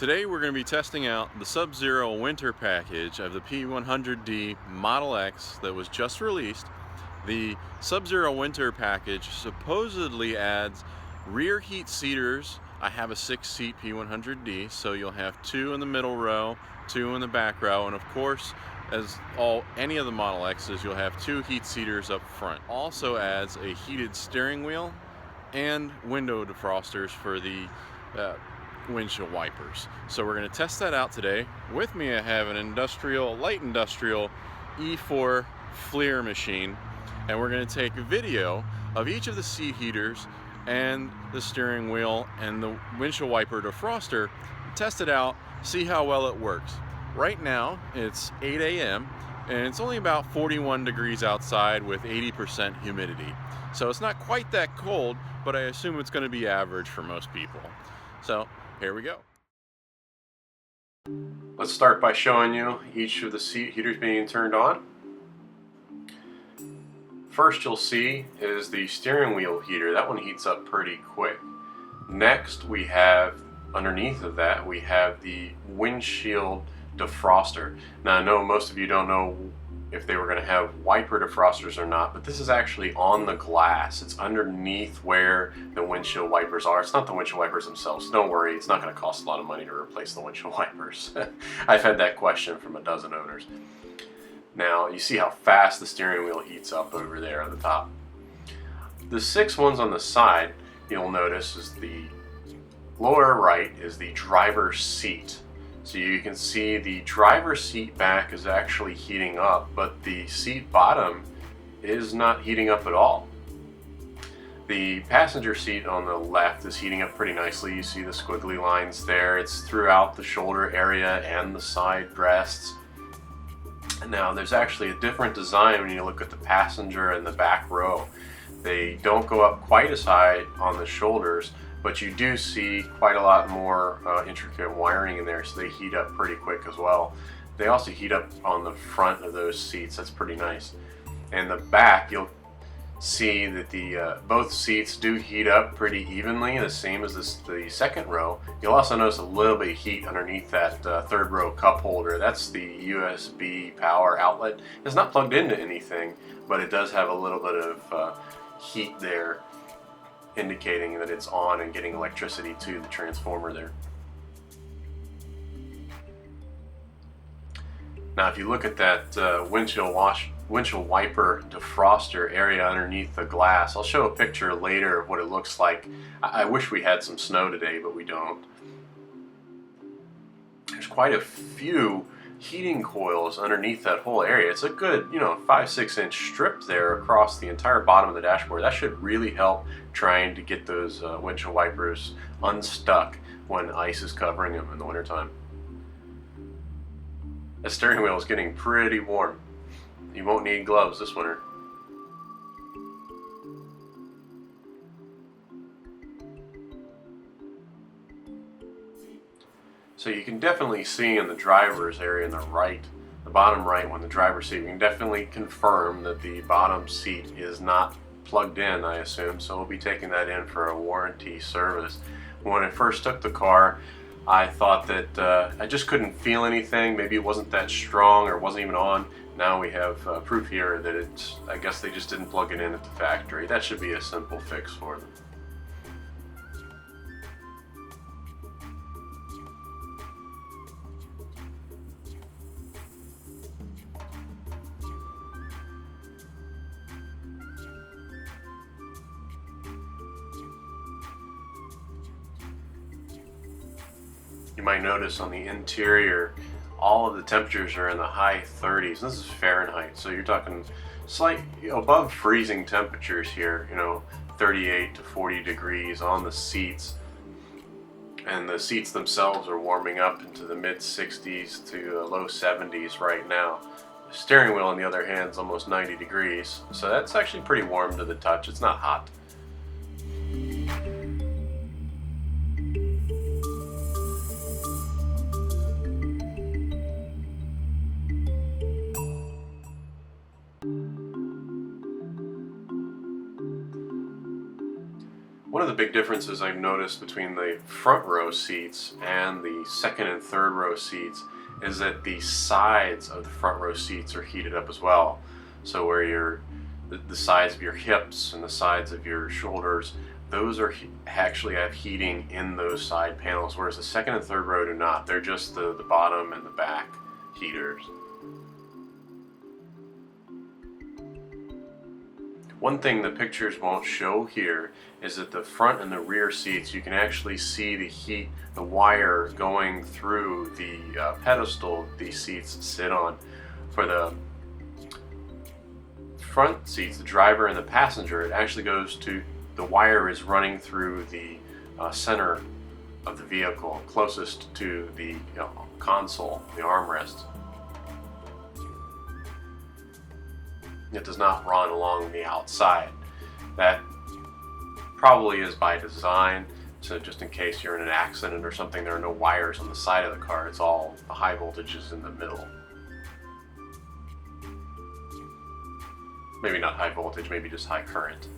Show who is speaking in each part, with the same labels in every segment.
Speaker 1: Today we're going to be testing out the Subzero winter package of the P100D Model X that was just released. The Subzero winter package supposedly adds rear heat seaters. I have a 6-seat P100D, so you'll have 2 in the middle row, 2 in the back row, and of course, as any of the Model X's, you'll have 2 heat seaters up front. Also adds a heated steering wheel and window defrosters for the windshield wipers. So we're going to test that out today. With me I have an light industrial E4 FLIR machine, and we're going to take a video of each of the seat heaters and the steering wheel and the windshield wiper defroster, test it out, see how well it works. Right now it's 8 a.m. and it's only about 41 degrees outside with 80% humidity. So it's not quite that cold, but I assume it's going to be average for most people. So here we go. Let's start by showing you each of the seat heaters being turned on. First you'll see is the steering wheel heater. That one heats up pretty quick. Next we have, underneath of that, we have the windshield defroster. Now I know most of you don't know if they were going to have wiper defrosters or not, but this is actually on the glass. It's underneath where the windshield wipers are. It's not the windshield wipers themselves. Don't worry, it's not going to cost a lot of money to replace the windshield wipers. I've had that question from a dozen owners. Now you see how fast the steering wheel heats up over there on the top. The 6 ones on the side, you'll notice, is the lower right is the driver's seat. So you can see the driver's seat back is actually heating up, but the seat bottom is not heating up at all. The passenger seat on the left is heating up pretty nicely. You see the squiggly lines there. It's throughout the shoulder area and the side rests. Now there's actually a different design when you look at the passenger and the back row. They don't go up quite as high on the shoulders, but you do see quite a lot more intricate wiring in there, so they heat up pretty quick as well. They also heat up on the front of those seats. That's pretty nice. And the back, you'll see that the both seats do heat up pretty evenly, the same as the second row. You'll also notice a little bit of heat underneath that third row cup holder. That's the USB power outlet. It's not plugged into anything, but it does have a little bit of heat there, indicating that it's on and getting electricity to the transformer there. Now if you look at that windshield wiper defroster area underneath the glass, I'll show a picture later of what it looks like. I wish we had some snow today, but we don't. There's quite a few heating coils underneath that whole area. It's a good, 5-6 inch strip there across the entire bottom of the dashboard. That should really help trying to get those windshield wipers unstuck when ice is covering them in the wintertime. The steering wheel is getting pretty warm. You won't need gloves this winter. So you can definitely see in the driver's area in the bottom right, when the driver's seat, you can definitely confirm that the bottom seat is not plugged in, I assume, so we'll be taking that in for a warranty service. When I first took the car, I thought that I just couldn't feel anything. Maybe it wasn't that strong or wasn't even on. Now we have proof here that I guess they just didn't plug it in at the factory. That should be a simple fix for them. You might notice on the interior, all of the temperatures are in the high 30s. This is Fahrenheit, so you're talking slightly above freezing temperatures here, 38 to 40 degrees on the seats. And the seats themselves are warming up into the mid 60s to low 70s right now. The steering wheel, on the other hand, is almost 90 degrees, so that's actually pretty warm to the touch. It's not hot. One of the big differences I've noticed between the front row seats and the second and third row seats is that the sides of the front row seats are heated up as well. So where the sides of your hips and the sides of your shoulders, those are actually have heating in those side panels, whereas the second and third row do not. They're just the bottom and the back heaters. One thing the pictures won't show here is that the front and the rear seats, you can actually see the heat, the wire going through the pedestal these seats sit on. For the front seats, the driver and the passenger, it actually goes to, the wire is running through the center of the vehicle, closest to the console, the armrest. It does not run along the outside. That probably is by design, so just in case you're in an accident or something, there are no wires on the side of the car. It's all the high voltages in the middle. Maybe not high voltage, maybe just high current.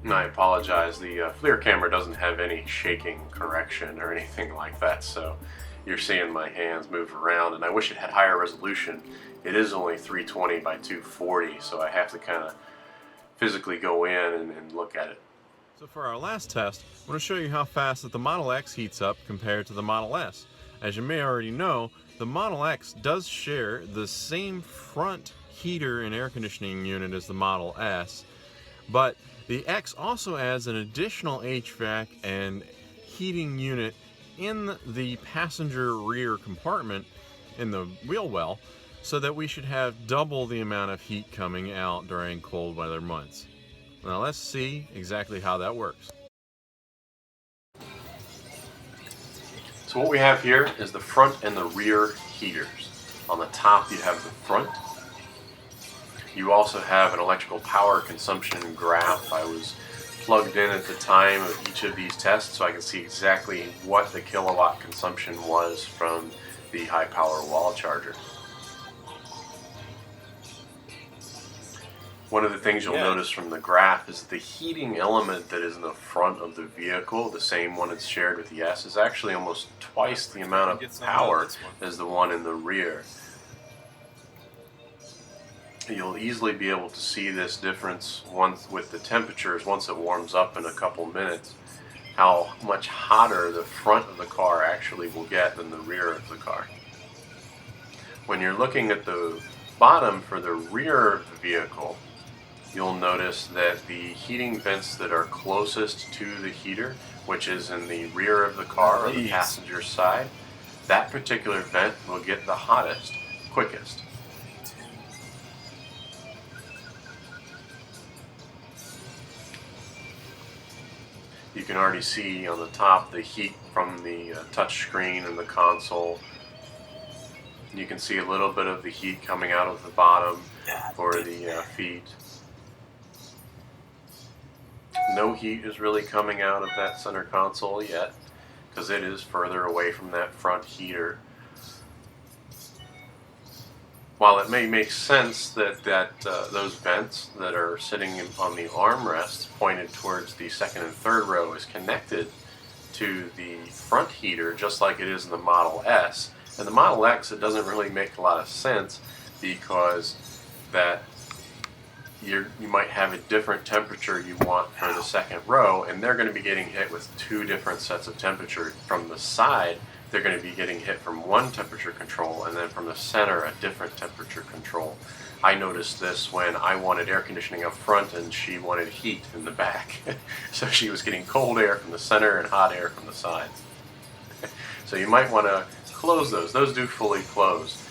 Speaker 1: And I apologize, the FLIR camera doesn't have any shaking correction or anything like that, so you're seeing my hands move around, and I wish it had higher resolution. It is only 320 by 240, so I have to kind of physically go in and look at it.
Speaker 2: So for our last test, I want to show you how fast that the Model X heats up compared to the Model S. As you may already know, the Model X does share the same front heater and air conditioning unit as the Model S, but the X also adds an additional HVAC and heating unit in the passenger rear compartment in the wheel well, so that we should have double the amount of heat coming out during cold weather months. Now let's see exactly how that works.
Speaker 1: So what we have here is the front and the rear heaters. On the top you have the front. You also have an electrical power consumption graph. I was plugged in at the time of each of these tests, so I can see exactly what the kilowatt consumption was from the high power wall charger. One of the things you'll notice from the graph is the heating element that is in the front of the vehicle, the same one it's shared with the S, is actually almost twice the amount of power as the one in the rear. You'll easily be able to see this difference once with the temperatures, once it warms up in a couple minutes, how much hotter the front of the car actually will get than the rear of the car. When you're looking at the bottom for the rear of the vehicle, you'll notice that the heating vents that are closest to the heater, which is in the rear of the car or the passenger side, that particular vent will get the hottest quickest. You can already see on the top the heat from the touch screen and the console. You can see a little bit of the heat coming out of the bottom for the feet. No heat is really coming out of that center console yet, because it is further away from that front heater. While it may make sense that those vents that are sitting on the armrest pointed towards the second and third row is connected to the front heater, just like it is in the Model S. In the Model X, it doesn't really make a lot of sense, because that you might have a different temperature you want for the second row, and they're going to be getting hit with two different sets of temperature. From the side, they're going to be getting hit from one temperature control, and then from the center, a different temperature control. I noticed this when I wanted air conditioning up front and she wanted heat in the back. So she was getting cold air from the center and hot air from the sides. So you might want to close those. Those do fully close.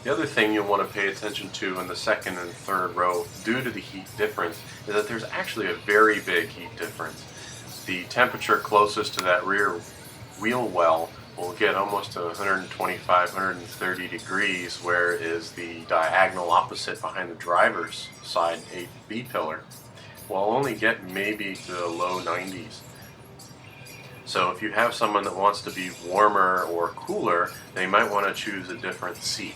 Speaker 1: The other thing you'll want to pay attention to in the second and third row, due to the heat difference, is that there's actually a very big heat difference. The temperature closest to that rear wheel well will get almost to 125, 130 degrees, whereas the diagonal opposite behind the driver's side, a B pillar, will only get maybe to the low 90s. So if you have someone that wants to be warmer or cooler, they might want to choose a different seat.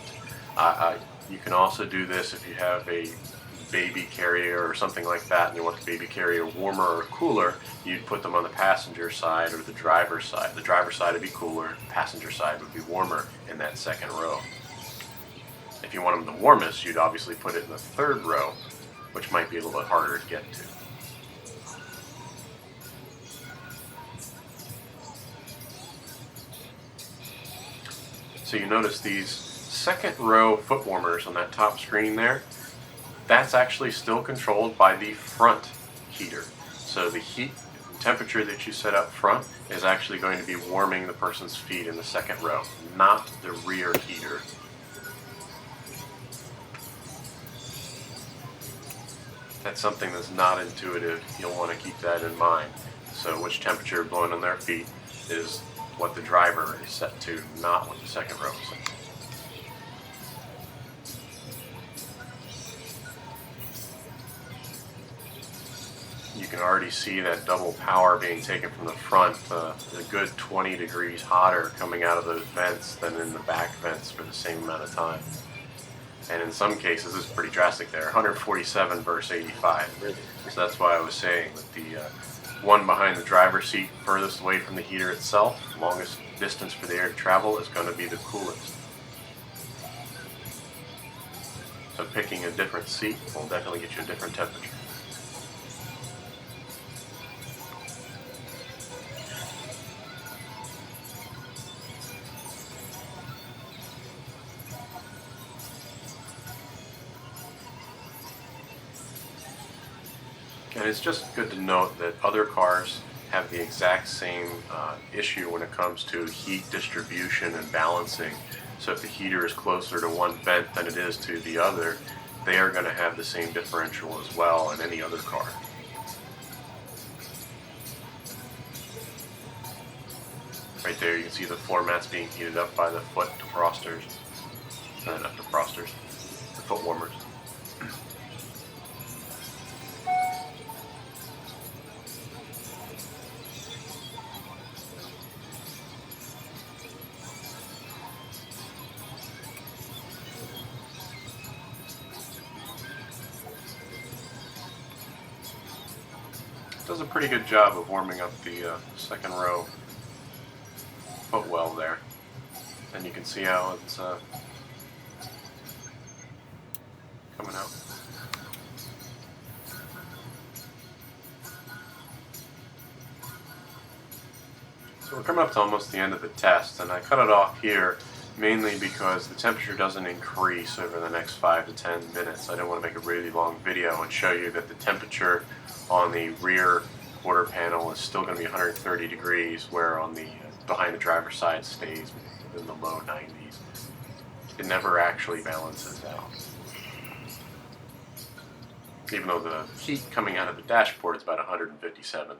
Speaker 1: You can also do this if you have a baby carrier or something like that and you want the baby carrier warmer or cooler. You'd put them on the passenger side or the driver's side. The driver's side would be cooler, the passenger side would be warmer in that second row. If you want them the warmest, you'd obviously put it in the third row, which might be a little bit harder to get to. So you notice these second row foot warmers on that top screen there, that's actually still controlled by the front heater. So the heat temperature that you set up front is actually going to be warming the person's feet in the second row, not the rear heater. That's something that's not intuitive. You'll want to keep that in mind. So which temperature blowing on their feet is what the driver is set to, not what the second row is set to. You can already see that double power being taken from the front, a good 20 degrees hotter coming out of those vents than in the back vents for the same amount of time. And in some cases, it's pretty drastic there, 147 versus 85. So that's why I was saying that the one behind the driver's seat, furthest away from the heater itself, longest distance for the air to travel, is going to be the coolest. So picking a different seat will definitely get you a different temperature. And it's just good to note that other cars have the exact same issue when it comes to heat distribution and balancing. So if the heater is closer to one vent than it is to the other, they are going to have the same differential as well in any other car. Right there you can see the floor mats being heated up by the foot defrosters, not defrosters, the foot warmers. Does a pretty good job of warming up the second row foot well there, and you can see how it's coming out. So we're coming up to almost the end of the test, and I cut it off here mainly because the temperature doesn't increase over the next 5 to 10 minutes. I don't want to make a really long video and show you that the temperature on the rear quarter panel is still going to be 130 degrees, where on the behind the driver's side stays in the low 90s. It never actually balances out. Even though the heat coming out of the dashboard is about 157.